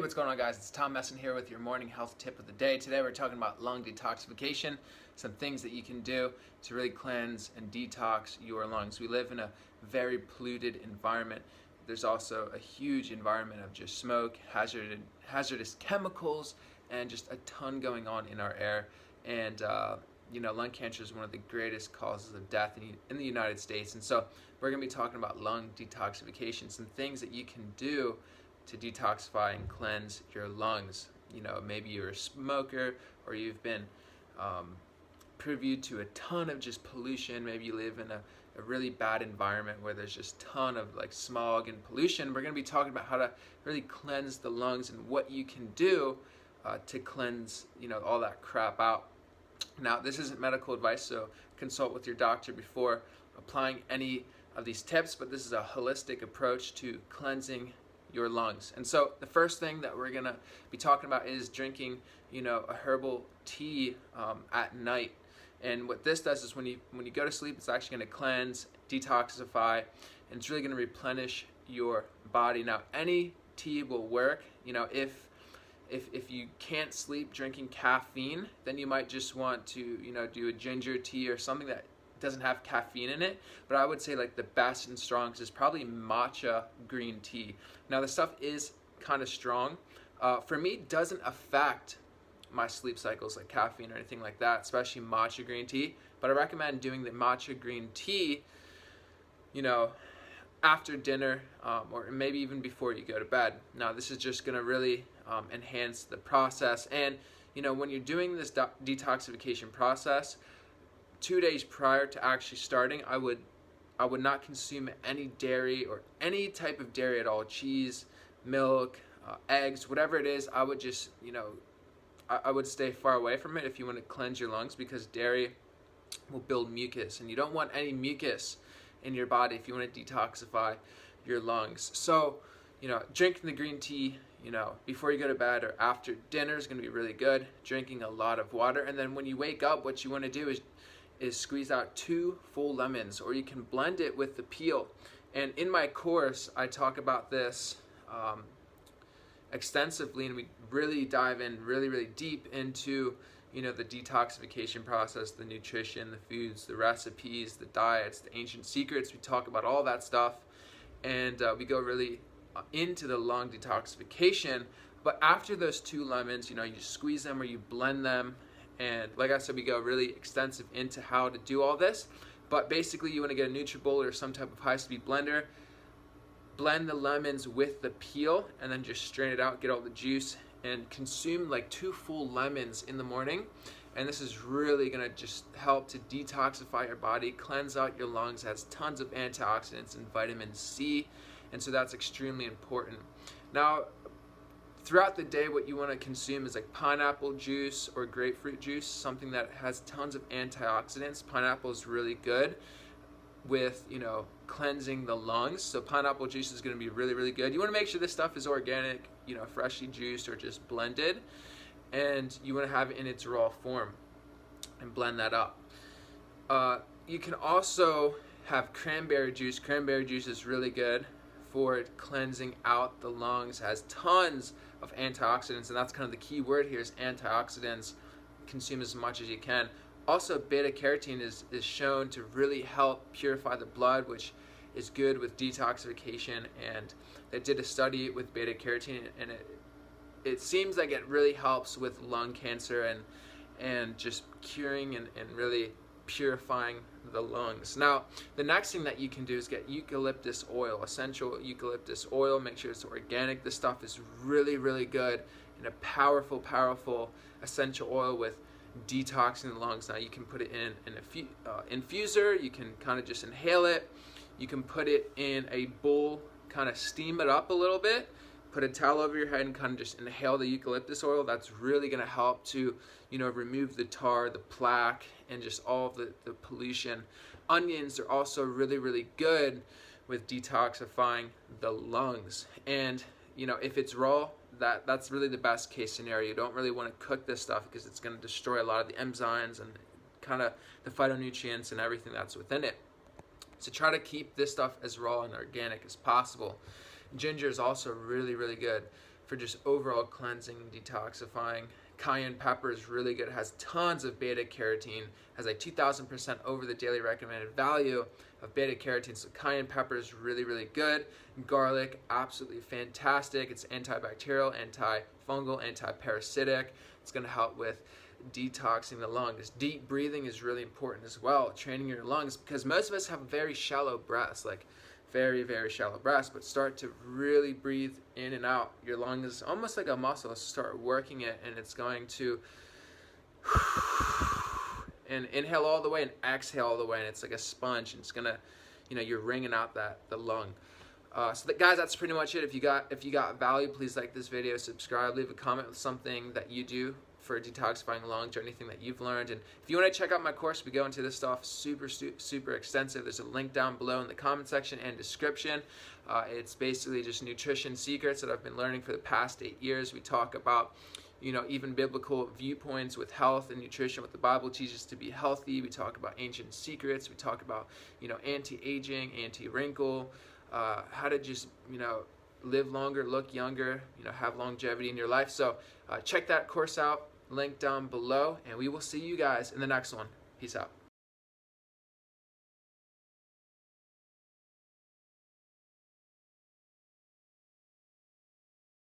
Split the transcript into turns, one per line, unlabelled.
what's going on, guys? It's Tom Messon here with your morning health tip of the day. Today we're talking about lung detoxification, some things that you can do to really cleanse and detox your lungs. We live in a very polluted environment. There's also a huge environment of just smoke, hazardous chemicals, and just a ton going on in our air. And lung cancer is one of the greatest causes of death in the United States. And so we're going to be talking about lung detoxification, some things that you can do to detoxify and cleanse your lungs. Maybe you're a smoker, or you've been privy to a ton of just pollution. Maybe you live in a really bad environment where there's just a ton of like smog and pollution. We're going to be talking about how to really cleanse the lungs and what you can do to cleanse all that crap out. Now, this isn't medical advice, so consult with your doctor before applying any of these tips, but this is a holistic approach to cleansing your lungs. And so the first thing that we're gonna be talking about is drinking a herbal tea at night. And what this does is when you go to sleep, it's actually going to cleanse, detoxify, and it's really going to replenish your body. Now, any tea will work. If you can't sleep drinking caffeine, then you might just want to do a ginger tea or something that doesn't have caffeine in it. But I would say like the best and strongest is probably matcha green tea. Now, the stuff is kind of strong. For me, it doesn't affect my sleep cycles like caffeine or anything like that, especially matcha green tea. But I recommend doing the matcha green tea after dinner, or maybe even before you go to bed. Now, this is just going to really enhance the process. And when you're doing this detoxification process, 2 days prior to actually starting, I would not consume any dairy or any type of dairy at all. Cheese, milk, eggs, whatever it is. I would just I would stay far away from it if you want to cleanse your lungs, because dairy will build mucus, and you don't want any mucus in your body if you want to detoxify your lungs. So, drinking the green tea, before you go to bed or after dinner is going to be really good. Drinking a lot of water, and then when you wake up, what you want to do is squeeze out 2 full lemons, or you can blend it with the peel. And in my course, I talk about this extensively, and we really dive in really deep into the detoxification process, the nutrition, the foods, the recipes, the diets, the ancient secrets. We talk about all that stuff, and we go really into the lung detoxification. But after those 2 lemons, you squeeze them or you blend them, and like I said, we go really extensive into how to do all this. But basically, you want to get a NutriBullet or some type of high-speed blender, blend the lemons with the peel, and then just strain it out, get all the juice, and consume like 2 full lemons in the morning. And this is really gonna just help to detoxify your body, cleanse out your lungs. It has tons of antioxidants and vitamin C, and so that's extremely important. Now, throughout the day, what you want to consume is like pineapple juice or grapefruit juice, something that has tons of antioxidants. Pineapple is really good with cleansing the lungs, so pineapple juice is going to be really good. You want to make sure this stuff is organic, freshly juiced or just blended, and you want to have it in its raw form and blend that up. You can also have cranberry juice. Cranberry juice is really good for cleansing out the lungs. It has tons of antioxidants, and that's kind of the key word here is antioxidants. Consume as much as you can. Also, beta carotene is shown to really help purify the blood, which is good with detoxification. And they did a study with beta carotene, and it seems like it really helps with lung cancer and just curing and really purifying the lungs. Now, the next thing that you can do is get eucalyptus oil, essential eucalyptus oil. Make sure it's organic. This stuff is really good, and a powerful essential oil with detoxing the lungs. Now, you can put it in an infuser. You can kind of just inhale it. You can put it in a bowl, kind of steam it up a little bit, put a towel over your head, and kind of just inhale the eucalyptus oil. That's really going to help to remove the tar, the plaque, and just all the pollution. Onions are also really good with detoxifying the lungs. And if it's raw, that's really the best case scenario. You don't really want to cook this stuff because it's going to destroy a lot of the enzymes and kind of the phytonutrients and everything that's within it. So try to keep this stuff as raw and organic as possible. Ginger is also really good. for just overall cleansing and detoxifying. Cayenne pepper is really good. It has tons of beta carotene, has like 2,000% over the daily recommended value of beta carotene. So cayenne pepper is really, really good. Garlic, absolutely fantastic. It's antibacterial, antifungal, antiparasitic. It's going to help with detoxing the lungs. Deep breathing is really important as well, training your lungs, because most of us have very shallow breaths, like very, very shallow breaths, but start to really breathe in and out. Your lung is almost like a muscle. Start working it, and it's going to and inhale all the way and exhale all the way, and it's like a sponge, and it's gonna, you're wringing out the lung. Guys, that's pretty much it. If you got value, please like this video, subscribe, leave a comment with something that you do for detoxifying lungs or anything that you've learned. And if you want to check out my course, we go into this stuff super extensive. There's a link down below in the comment section and description. It's basically just nutrition secrets that I've been learning for the past 8 years. We talk about even biblical viewpoints with health and nutrition, what the Bible teaches to be healthy. We talk about ancient secrets. We talk about anti-aging, anti-wrinkle, how to just live longer, look younger, have longevity in your life. So check that course out, link down below, and we will see you guys in the next one. Peace out.